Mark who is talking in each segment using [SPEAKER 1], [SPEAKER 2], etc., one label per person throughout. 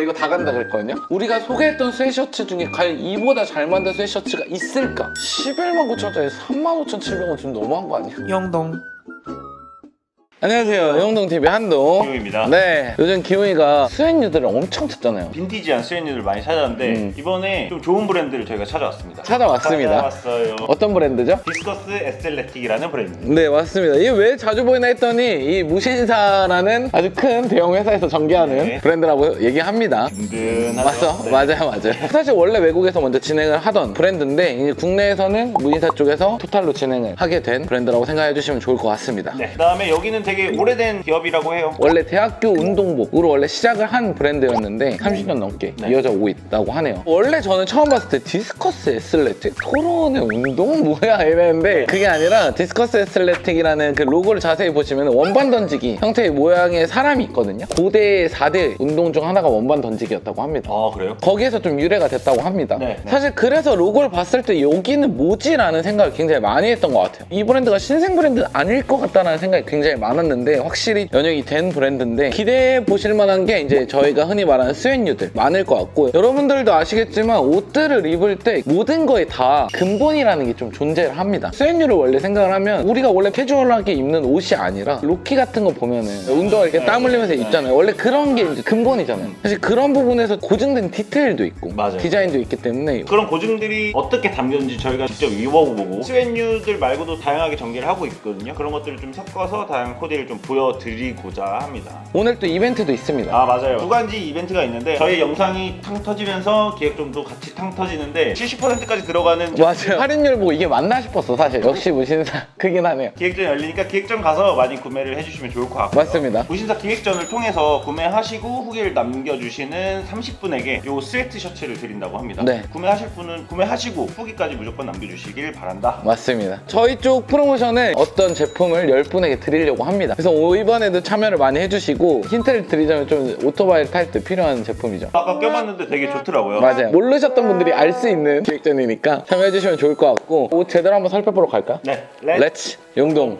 [SPEAKER 1] 이거 다 간다 그랬거든요. 우리가 소개했던 스웨셔츠 중에 과연 이보다 잘 만든 스웨셔츠가 있을까? 11만 9천원짜리 3만 5,700원 좀 너무한 거 아니야?
[SPEAKER 2] 영동.
[SPEAKER 1] 안녕하세요, 영동TV 한동
[SPEAKER 3] 기용입니다.
[SPEAKER 1] 네, 요즘 기용이가 스웨뉴들을 엄청 찾잖아요.
[SPEAKER 3] 빈티지한 스웨니를 많이 찾았는데 이번에 좀 좋은 브랜드를 저희가 찾아왔습니다. 찾아왔어요.
[SPEAKER 1] 어떤 브랜드죠?
[SPEAKER 3] 디스커스 에스텔레틱이라는 브랜드입니다.
[SPEAKER 1] 네, 맞습니다. 이게 왜 자주 보이나 했더니 이 무신사라는 아주 큰 대형 회사에서 전개하는
[SPEAKER 3] 네.
[SPEAKER 1] 브랜드라고 얘기합니다.
[SPEAKER 3] 든든하죠.
[SPEAKER 1] 맞어?
[SPEAKER 3] 네.
[SPEAKER 1] 맞아요. 사실 원래 외국에서 먼저 진행을 하던 브랜드인데 이제 국내에서는 무신사 쪽에서 토탈로 진행을 하게 된 브랜드라고 생각해 주시면 좋을 것 같습니다.
[SPEAKER 3] 네. 그다음에 여기는 되게 오래된 기업이라고 해요.
[SPEAKER 1] 원래 대학교 운동복으로 원래 시작을 한 브랜드였는데 30년 넘게
[SPEAKER 3] 네.
[SPEAKER 1] 이어져 오고 있다고 하네요. 원래 저는 처음 봤을 때 디스커스 애슬레틱? 토론의 운동? 뭐야 이랬는데 그게 아니라 디스커스 애슬레틱이라는 그 로고를 자세히 보시면 원반 던지기 형태의 모양의 사람이 있거든요. 고대 4대 운동 중 하나가 원반 던지기였다고 합니다.
[SPEAKER 3] 아, 그래요?
[SPEAKER 1] 거기에서 좀 유래가 됐다고 합니다.
[SPEAKER 3] 네.
[SPEAKER 1] 사실 그래서 로고를 봤을 때 여기는 뭐지라는 생각을 굉장히 많이 했던 것 같아요. 이 브랜드가 신생 브랜드 아닐 것 같다는 생각이 굉장히 많았는데 확실히 연역이 된 브랜드인데 기대해 보실 만한 게 이제 저희가 흔히 말하는 스웨뉴들 많을 것 같고 여러분들도 아시겠지만 옷들을 입을 때 모든 거에 다 근본이라는 게 좀 존재를 합니다. 스웨뉴를 원래 생각을 하면 우리가 원래 캐주얼하게 입는 옷이 아니라 로키 같은 거 보면은 운동화 이렇게 땀 흘리면서 입잖아요. 원래 그런 게 이제 근본이잖아요. 사실 그런 부분에서 고증된 디테일도 있고
[SPEAKER 3] 맞아요.
[SPEAKER 1] 디자인도 있기 때문에
[SPEAKER 3] 그런 고증들이 어떻게 담겼는지 저희가 직접 입어보고 스웨뉴들 말고도 다양하게 전개를 하고 있거든요. 그런 것들을 좀 섞어서 다양한 코디를 좀 보여드리고자 합니다.
[SPEAKER 1] 오늘 또 이벤트도 있습니다.
[SPEAKER 3] 아, 맞아요. 두 가지 이벤트가 있는데 저희 영상이 탕 터지면서 기획점도 같이 탕 터지는데 70%까지 들어가는
[SPEAKER 1] 맞아요. 할인율 보고 이게 맞나 싶었어 사실. 역시 무신사 크긴 하네요.
[SPEAKER 3] 기획전 열리니까 기획전 가서 많이 구매를 해주시면 좋을 것 같고요.
[SPEAKER 1] 맞습니다.
[SPEAKER 3] 무신사 기획전을 통해서 구매하시고 후기를 남겨주시는 30분에게 요 스웨트 셔츠를 드린다고 합니다.
[SPEAKER 1] 네.
[SPEAKER 3] 구매하실 분은 구매하시고 후기까지 무조건 남겨주시길 바란다.
[SPEAKER 1] 맞습니다. 저희 쪽 프로모션에 어떤 제품을 10분에게 드리려고 합니다. 그래서 이번에도 참여를 많이 해주시고 힌트를 드리자면 좀 오토바이를 탈 때 필요한 제품이죠.
[SPEAKER 3] 아까 껴봤는데 되게 좋더라고요.
[SPEAKER 1] 맞아요. 모르셨던 분들이 알 수 있는 기획전이니까 참여해주시면 좋을 것 같고 옷 제대로 한번 살펴보러 갈까요?
[SPEAKER 3] 네.
[SPEAKER 1] 렛츠 용동.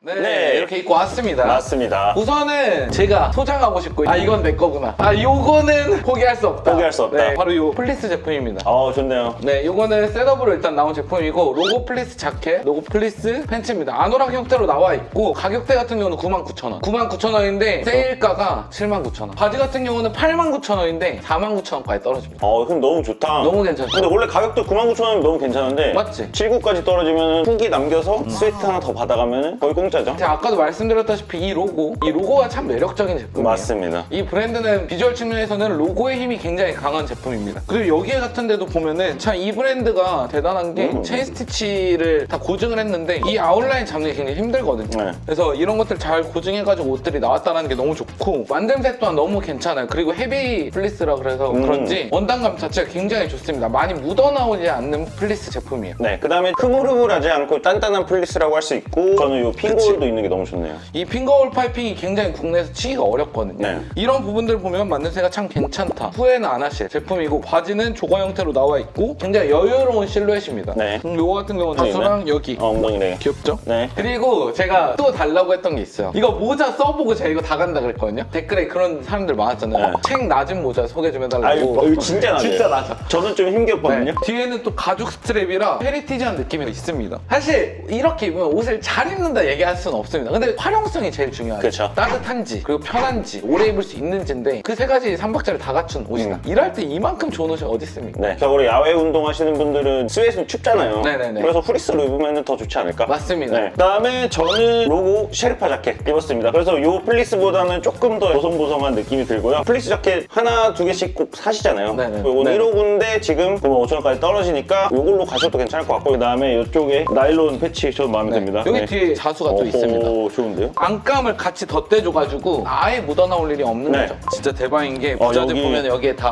[SPEAKER 3] 네.
[SPEAKER 1] 이렇게 입고 왔습니다.
[SPEAKER 3] 맞습니다.
[SPEAKER 1] 우선은 제가 소장하고 싶고 이건 내 거구나. 요거는 포기할 수 없다.
[SPEAKER 3] 포기할 수 없다.
[SPEAKER 1] 네, 바로 요 플리스 제품입니다.
[SPEAKER 3] 좋네요.
[SPEAKER 1] 네, 요거는 셋업으로 일단 나온 제품이고 로고 플리스 자켓, 로고 플리스 팬츠입니다. 아노락 형태로 나와 있고 가격대 같은 경우는 99,000원. 99,000원인데 세일가가 79,000원. 바지 같은 경우는 89,000원인데 49,000원까지 떨어집니다.
[SPEAKER 3] 그럼 너무 좋다.
[SPEAKER 1] 너무 괜찮죠?
[SPEAKER 3] 근데 원래 가격도 99,000원이면 너무 괜찮은데
[SPEAKER 1] 맞지?
[SPEAKER 3] 79까지 떨어지면 후기 남겨서 스웨트 하나 더 받아가면 거의 공짜죠?
[SPEAKER 1] 제가 아까도 말씀드렸다시피 이 로고가 참 매력적인 제품이에요.
[SPEAKER 3] 맞습니다.
[SPEAKER 1] 이 브랜드는 비주얼 측면에서는 로고의 힘이 굉장히 강한 제품입니다. 그리고 여기에 같은 데도 보면은 참 이 브랜드가 대단한 게 체인 스티치를 다 고증을 했는데 이 아웃라인 잡는 게 굉장히 힘들거든요.
[SPEAKER 3] 네.
[SPEAKER 1] 그래서 이런 것들 잘 고증해가지고 옷들이 나왔다는 게 너무 좋고 만듦새 또한 너무 괜찮아요. 그리고 헤비 플리스라 그래서 그런지 원단감 자체가 굉장히 좋습니다. 많이 묻어나오지 않는 플리스 제품이에요.
[SPEAKER 3] 네, 그 다음에 흐물흐물하지 않고 단단한 플리스라고 할 수 있고 저는 이 핑거홀도 있는 게 너무 좋네요.
[SPEAKER 1] 이 핑거홀 파이핑이 굉장히 국내에서 치기가 어렵거든요.
[SPEAKER 3] 네.
[SPEAKER 1] 이런 부분들 보면 만듦새가 참 괜찮다. 후회는 안 하실 제품이고 바지는 조거 형태로 나와 있고 굉장히 여유로운 실루엣입니다.
[SPEAKER 3] 네.
[SPEAKER 1] 요거 같은 경우는 가수랑 여기
[SPEAKER 3] 엉덩이네.
[SPEAKER 1] 귀엽죠?
[SPEAKER 3] 네.
[SPEAKER 1] 그리고 제가 또 달라고 했던 게 있어요. 이거 모자 써보고 제가 이거 다 간다 그랬거든요. 댓글에 그런 사람들 많았잖아요.
[SPEAKER 3] 네.
[SPEAKER 1] 책 낮은 모자 소개 좀 해달라고.
[SPEAKER 3] 이거 진짜 낮아요.
[SPEAKER 1] 진짜 낮아.
[SPEAKER 3] 저는 좀 힘겹거든요.
[SPEAKER 1] 네. 뒤에는 또 가죽 스트랩이라 헤리티지한 느낌이 있습니다. 사실 이렇게 입으면 옷을 잘 입는다 얘기할 수는 없습니다. 근데 활용성이 제일 중요하죠.
[SPEAKER 3] 그렇죠.
[SPEAKER 1] 따뜻한지 그리고 편한지 오래 입을 수 있는지인데 그 세 가지 3박자를 다 갖춘 옷이다. 일할 때 이만큼 좋은 옷이 어디 있습니까?
[SPEAKER 3] 네. 적으로 야외 운동하시는 분들은 스웨트는 춥잖아요.
[SPEAKER 1] 네네네.
[SPEAKER 3] 그래서 프리스로 입으면 더 좋지 않을까?
[SPEAKER 1] 맞습니다.
[SPEAKER 3] 네. 그다음에 저는 로고 셰르파 자켓 입었습니다. 그래서 요 플리스보다는 조금 더 보송보송한 느낌이 들고요. 플리스 자켓 하나, 두 개씩 꼭 사시잖아요.
[SPEAKER 1] 네네.
[SPEAKER 3] 요건
[SPEAKER 1] 네.
[SPEAKER 3] 1호구인데 지금 95,000원까지 떨어지니까 요걸로 가셔도 괜찮을 것 같고 그다음에 이쪽에 나일론 패치 저도 마음에 듭니다.
[SPEAKER 1] 여기
[SPEAKER 3] 네.
[SPEAKER 1] 뒤에 자수가 또 있습니다.
[SPEAKER 3] 좋은데요?
[SPEAKER 1] 안감을 같이 덧대줘가지고 아예 묻어나올 일이 없는
[SPEAKER 3] 네.
[SPEAKER 1] 거죠. 진짜 대박인 게 부자재
[SPEAKER 3] 여기-
[SPEAKER 1] 보면 여기에 다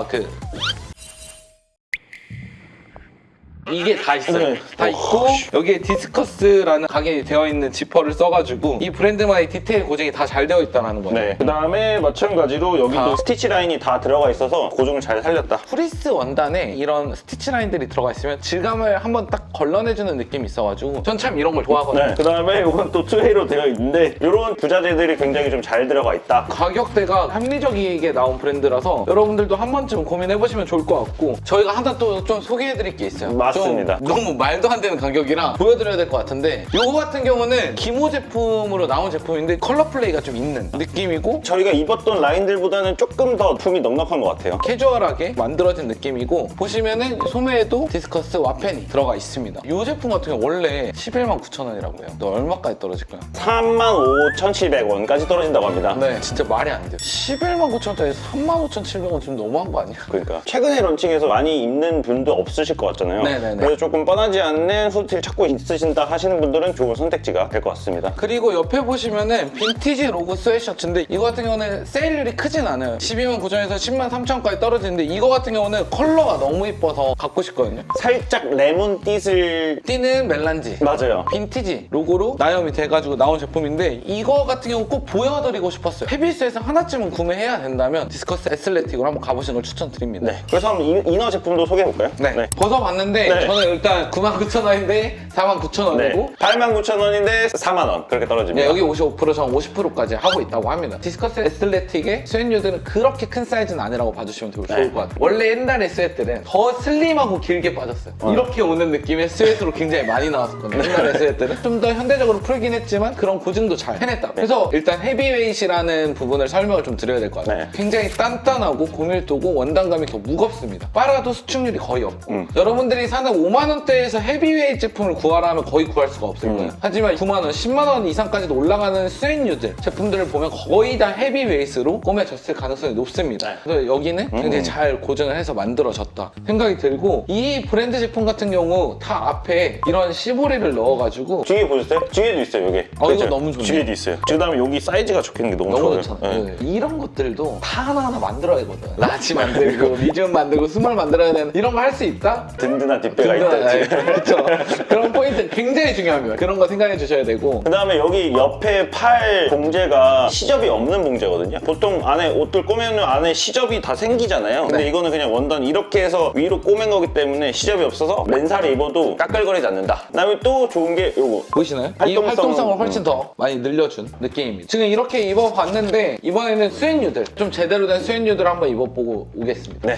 [SPEAKER 1] 이게 다 있어요.
[SPEAKER 3] 네.
[SPEAKER 1] 다 있고 여기에 디스커스라는 각인이 되어 있는 지퍼를 써가지고 이 브랜드만의 디테일 고증이 다 잘 되어 있다는 거예요.
[SPEAKER 3] 네. 그 다음에 마찬가지로 여기도
[SPEAKER 1] 아.
[SPEAKER 3] 스티치 라인이 다 들어가 있어서 고증을 잘 살렸다.
[SPEAKER 1] 프리스 원단에 이런 스티치 라인들이 들어가 있으면 질감을 한번 딱 걸러내주는 느낌이 있어가지고 전 참 이런 걸 좋아하거든요.
[SPEAKER 3] 네. 그 다음에 이건 또 투웨이로 되어 있는데 이런 부자재들이 굉장히 좀 잘 들어가 있다.
[SPEAKER 1] 가격대가 합리적이게 나온 브랜드라서 여러분들도 한 번쯤 고민해보시면 좋을 것 같고 저희가 하나 또 좀 소개해드릴 게 있어요.
[SPEAKER 3] 맞습니다.
[SPEAKER 1] 좀 너무 말도 안 되는 가격이라 보여드려야 될 것 같은데 이거 같은 경우는 기모 제품으로 나온 제품인데 컬러 플레이가 좀 있는 느낌이고
[SPEAKER 3] 저희가 입었던 라인들보다는 조금 더 품이 넉넉한 것 같아요.
[SPEAKER 1] 캐주얼하게 만들어진 느낌이고 보시면은 소매에도 디스커스 와펜이 들어가 있습니다. 이 제품 같은 경우 원래 11만 9천 원이라고요. 너 얼마까지 떨어질까요?
[SPEAKER 3] 35,700원까지 떨어진다고 합니다.
[SPEAKER 1] 네, 진짜 말이 안 돼요. 11만 9천 원짜리 35,700원 좀 너무한 거 아니야?
[SPEAKER 3] 그러니까 최근에 런칭해서 많이 입는 분도 없으실 것 같잖아요.
[SPEAKER 1] 네네네.
[SPEAKER 3] 그래서 조금 뻔하지 않는 후드티를 찾고 있으신다 하시는 분들은 좋은 선택지가 될 것 같습니다.
[SPEAKER 1] 그리고 옆에 보시면은 빈티지 로고 스웨셔츠인데 이거 같은 경우는 세일률이 크진 않아요. 12만 9천에서 10만 3천까지 떨어지는데 이거 같은 경우는 컬러가 너무 이뻐서 갖고 싶거든요.
[SPEAKER 3] 살짝 레몬빛을
[SPEAKER 1] 띠는 멜란지
[SPEAKER 3] 맞아요.
[SPEAKER 1] 빈티지 로고로 나염이 돼가지고 나온 제품인데 이거 같은 경우 꼭 보여드리고 싶었어요. 헤비스에서 하나쯤은 구매해야 된다면 디스커스 애슬레틱으로 한번 가보시는 걸 추천드립니다.
[SPEAKER 3] 네. 그래서 한번 이너 제품도 소개해볼까요?
[SPEAKER 1] 네. 벗어봤는데
[SPEAKER 3] 네.
[SPEAKER 1] 저는 일단 99,000원인데 49,000원이고
[SPEAKER 3] 네. 89,000원인데 4만원 그렇게 떨어집니다.
[SPEAKER 1] 네, 여기 55% 전 50%까지 하고 있다고 합니다. 디스커스 애슬레틱의 스웨트들은 그렇게 큰 사이즈는 아니라고 봐주시면 좋을
[SPEAKER 3] 네.
[SPEAKER 1] 것 같아요. 원래 옛날의 스웨트들은 더 슬림하고 길게 빠졌어요. 이렇게 오는 느낌의 스웨트로 굉장히 많이 나왔었거든요. 옛날의 스웨트들은 좀 더 현대적으로 풀긴 했지만 그런 고증도 잘 해냈다. 그래서 일단 헤비웨이시라는 부분을 설명을 좀 드려야 될 것 같아요.
[SPEAKER 3] 네.
[SPEAKER 1] 굉장히 단단하고 고밀도고 원단감이 더 무겁습니다. 빨아도 수축률이 거의 없고 여러분들이 사는 5만 원대에서 헤비웨이트 제품을 구하라 하면 거의 구할 수가 없을 거예요. 하지만 9만 원, 10만 원 이상까지도 올라가는 스웨트들 제품들을 보면 거의 다 헤비웨이스로 꾸며졌을 가능성이 높습니다.
[SPEAKER 3] 네.
[SPEAKER 1] 그래서 여기는 굉장히 잘 고증을 해서 만들어졌다 생각이 들고 이 브랜드 제품 같은 경우 다 앞에 이런 시보리를 넣어가지고
[SPEAKER 3] 뒤에 보셨어요? 뒤에도 있어요, 여기.
[SPEAKER 1] 이거
[SPEAKER 3] 그죠?
[SPEAKER 1] 너무 좋네.
[SPEAKER 3] 뒤에도 있어요. 그 다음에 여기 사이즈가 적혀있는 게 너무
[SPEAKER 1] 너무
[SPEAKER 3] 좋아요.
[SPEAKER 1] 좋잖아요.
[SPEAKER 3] 네.
[SPEAKER 1] 네. 이런 것들도 다 하나하나 만들어야 되거든. 라지 만들고 미디움 만들고 스몰 만들어야 되는 이런 거 할 수 있다?
[SPEAKER 3] 든든한 뒷배가 있다. 지금.
[SPEAKER 1] 그렇죠. 그런 포인트 굉장히 중요합니다. 그런 거 생각해 주셔야 되고
[SPEAKER 3] 그 다음에 여기 옆에 팔 봉제가 시접이 없는 봉제거든요. 보통 안에 옷들 꼬매면 안에 시접이 다 생기잖아요. 근데
[SPEAKER 1] 네.
[SPEAKER 3] 이거는 그냥 원단 이렇게 해서 위로 꼬맨 거기 때문에 시접이 없어서 맨살에 입어도 까끌거리지 않는다. 그 다음에 또 좋은 게 요거.
[SPEAKER 1] 보이시나요? 이
[SPEAKER 3] 활동성은-
[SPEAKER 1] 활동성을 훨씬 더 많이 늘려준 느낌입니다. 지금 이렇게 입어봤는데 이번에는 스웨트들 좀 제대로 된 스웨트들 한번 입어보고 오겠습니다.
[SPEAKER 3] 네.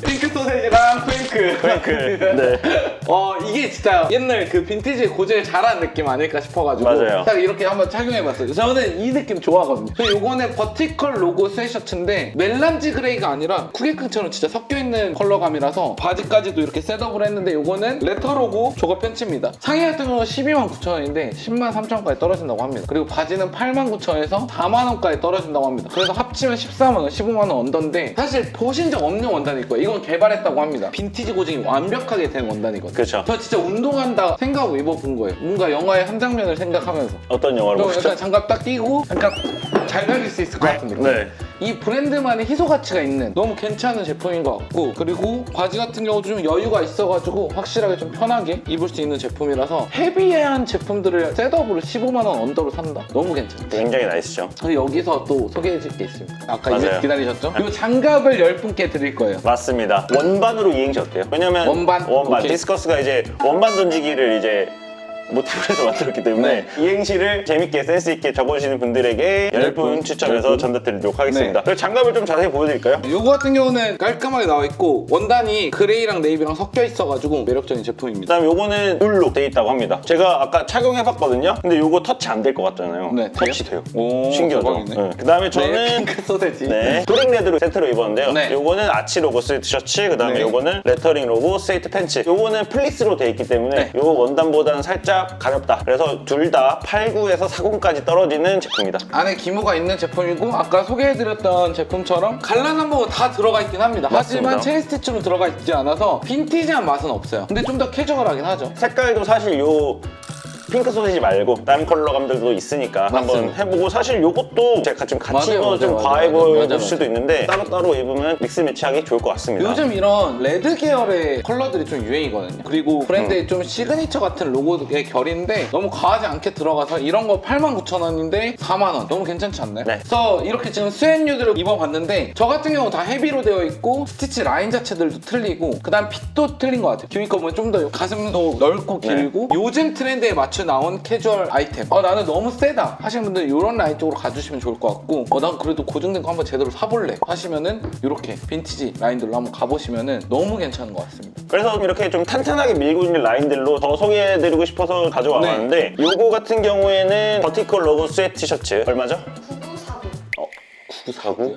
[SPEAKER 1] 핑크 소세지랑
[SPEAKER 3] 그, 네.
[SPEAKER 1] 이게 진짜 옛날 그 빈티지 고증을 잘한 느낌 아닐까 싶어가지고
[SPEAKER 3] 맞아요.
[SPEAKER 1] 딱 이렇게 한번 착용해봤어요. 저는 이 느낌 좋아하거든요. 그리고 요거는 버티컬 로고 스웨셔츠인데 멜란지 그레이가 아니라 쿠게크처럼 진짜 섞여있는 컬러감이라서 바지까지도 이렇게 셋업을 했는데 요거는 레터 로고 조거 팬츠입니다. 상의 같은 경우는 12만 9천 원인데 10만 3천 원까지 떨어진다고 합니다. 그리고 바지는 8만 9천 원에서 4만 원까지 떨어진다고 합니다. 그래서 합치면 14만 원, 15만 원 언더인데 사실 보신 적 없는 원단일 거예요. 이건 개발했다고 합니다. 빈티지 고증이 완벽하게 된 원단이거든요.
[SPEAKER 3] 그렇죠.
[SPEAKER 1] 저 진짜 운동한다 생각하고 입어본 거예요. 뭔가 영화의 한 장면을 생각하면서.
[SPEAKER 3] 어떤 영화를
[SPEAKER 1] 그럼
[SPEAKER 3] 보셨죠?
[SPEAKER 1] 약간 장갑 딱 끼고 약간 잘 달릴 수 있을 것 같은 느낌.
[SPEAKER 3] 네.
[SPEAKER 1] 이 브랜드만의 희소 가치가 있는 너무 괜찮은 제품인 것 같고 그리고 바지 같은 경우도 좀 여유가 있어가지고 확실하게 좀 편하게 입을 수 있는 제품이라서 헤비한 제품들을 셋업으로 15만 원 언더로 산다. 너무 괜찮다.
[SPEAKER 3] 굉장히 나이스죠.
[SPEAKER 1] 그리고 여기서 또 소개해줄 게 있습니다. 아까
[SPEAKER 3] 맞아요.
[SPEAKER 1] 기다리셨죠? 이 장갑을 10분께 드릴 거예요.
[SPEAKER 3] 맞습니다. 원반으로 이행시 어때요? 왜냐면
[SPEAKER 1] 원반? 오케이.
[SPEAKER 3] 디스커스가 이제 원반 던지기를 이제 모티브로 해서 만들었기 때문에 이행시를 재밌게 센스 있게 적어주시는 분들에게 10분 추첨해서
[SPEAKER 1] 10분.
[SPEAKER 3] 전달드리도록 하겠습니다.
[SPEAKER 1] 네.
[SPEAKER 3] 그리고 장갑을 좀 자세히 보여드릴까요?
[SPEAKER 1] 요거 같은 경우는 깔끔하게 나와 있고 원단이 그레이랑 네이비랑 섞여 있어가지고 매력적인 제품입니다.
[SPEAKER 3] 그다음 요거는 울로 돼 있다고 합니다. 제가 아까 착용해봤거든요. 근데 요거 터치 안 될 것 같잖아요.
[SPEAKER 1] 네,
[SPEAKER 3] 터치 돼요.
[SPEAKER 1] 오,
[SPEAKER 3] 신기하죠?
[SPEAKER 1] 대박이네.
[SPEAKER 3] 네. 그다음에 저는
[SPEAKER 1] 핑크 소세지.
[SPEAKER 3] 네. 브릭 레드로 세트로 입었는데요.
[SPEAKER 1] 네.
[SPEAKER 3] 요거는 아치 로고 스웨트 셔츠, 그 다음에
[SPEAKER 1] 네.
[SPEAKER 3] 요거는 레터링 로고 스트레이트 팬츠. 요거는 플리스로 돼 있기 때문에
[SPEAKER 1] 네.
[SPEAKER 3] 요 원단보다는 살짝 가볍다. 그래서 둘 다 89에서 40까지 떨어지는 제품이다.
[SPEAKER 1] 안에 기모가 있는 제품이고 아까 소개해드렸던 제품처럼 갈라산복은 다 들어가 있긴 합니다.
[SPEAKER 3] 맞습니다.
[SPEAKER 1] 하지만 체인 스티치로 들어가 있지 않아서 빈티지한 맛은 없어요. 근데 좀 더 캐주얼하긴 하죠.
[SPEAKER 3] 색깔도 사실 요
[SPEAKER 2] 핑크 소시지 말고 다른 컬러감들도 있으니까 한번
[SPEAKER 1] 맞습니다.
[SPEAKER 2] 해보고 사실 요것도 제가 좀 같이
[SPEAKER 1] 맞아요,
[SPEAKER 2] 입어도 좀
[SPEAKER 1] 맞아요,
[SPEAKER 2] 과해
[SPEAKER 1] 맞아요,
[SPEAKER 2] 보일
[SPEAKER 1] 맞아요,
[SPEAKER 2] 수도 있는데 따로따로 입으면 믹스 매치하기 좋을 것 같습니다.
[SPEAKER 1] 요즘 이런 레드 계열의 컬러들이 좀 유행이거든요. 그리고 브랜드의 좀 시그니처 같은 로고의 결인데 너무 과하지 않게 들어가서 이런 거 89,000원인데 4만원. 너무 괜찮지 않나요?
[SPEAKER 2] 네.
[SPEAKER 1] 그래서 이렇게 지금 스웨뉴드를 입어봤는데 저 같은 경우 다 헤비로 되어 있고 스티치 라인 자체들도 틀리고 그 다음 핏도 틀린 것 같아요. 기위 거 보면 좀 더 가슴도 넓고 길고 요즘 트렌드에 맞춰 나온 캐주얼 아이템. 나는 너무 세다 하시는 분들은 이런 라인 쪽으로 가주시면 좋을 것 같고 난 그래도 고정된 거 한번 제대로 사볼래 하시면은 이렇게 빈티지 라인들로 한번 가보시면은 너무 괜찮은 것 같습니다.
[SPEAKER 2] 그래서 이렇게 좀 탄탄하게 밀고 있는 라인들로 더 소개해드리고 싶어서 가져와
[SPEAKER 1] 네.
[SPEAKER 2] 봤는데 요거 같은 경우에는 버티컬 로고 스웨트 티셔츠 얼마죠?
[SPEAKER 4] 9949.
[SPEAKER 2] 9949?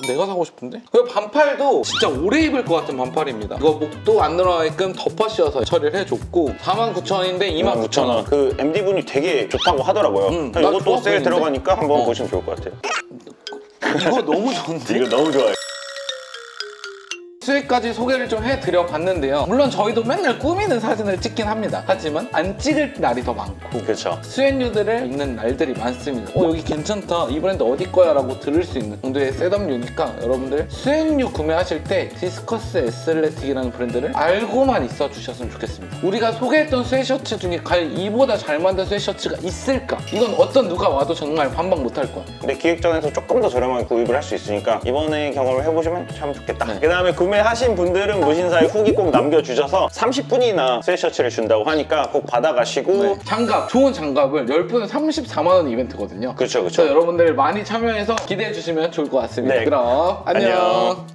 [SPEAKER 1] 내가 사고 싶은데? 그 반팔도 진짜 오래 입을 것 같은 반팔입니다. 이거 목도 안 늘어나게끔 덮어 씌워서 처리를 해줬고 49,000원인데 29,000원.
[SPEAKER 2] 그 MD분이 되게 좋다고 하더라고요.
[SPEAKER 1] 나
[SPEAKER 2] 이것도
[SPEAKER 1] 좋아
[SPEAKER 2] 세일
[SPEAKER 1] 보이는데?
[SPEAKER 2] 들어가니까 한번 보시면 좋을 것 같아요.
[SPEAKER 1] 이거 너무 좋은데?
[SPEAKER 2] 이거 너무 좋아요.
[SPEAKER 1] 수익까지 소개를 좀 해드려 봤는데요. 물론 저희도 맨날 꾸미는 사진을 찍긴 합니다. 하지만 안 찍을 날이 더 많고
[SPEAKER 2] 그렇죠.
[SPEAKER 1] 스웨뉴들을 입는 날들이 많습니다. 여기 괜찮다, 이 브랜드 어디 거야 라고 들을 수 있는 정도의 셋업류니까 여러분들 스웨뉴 구매하실 때 디스커스 에슬레틱이라는 브랜드를 알고만 있어 주셨으면 좋겠습니다. 우리가 소개했던 스웨셔츠 중에 과연 이보다 잘 만든 스웨셔츠가 있을까? 이건 어떤 누가 와도 정말 반박 못할 거야.
[SPEAKER 2] 근데 기획전에서 조금 더 저렴하게 구입을 할 수 있으니까 이번에 경험을 해보시면 참 좋겠다.
[SPEAKER 1] 네.
[SPEAKER 2] 그 다음에 구매하신 분들은 무신사에 후기 꼭 남겨주셔서 30분이나 스웨셔츠를 준다고 하니까 꼭 받아가시고
[SPEAKER 1] 네. 장갑, 좋은 장갑을 10분에 34만원 이벤트거든요.
[SPEAKER 2] 그렇죠,
[SPEAKER 1] 그래서
[SPEAKER 2] 그렇죠.
[SPEAKER 1] 여러분들 많이 참여해서 기대해 주시면 좋을 것 같습니다.
[SPEAKER 2] 네.
[SPEAKER 1] 그럼 안녕.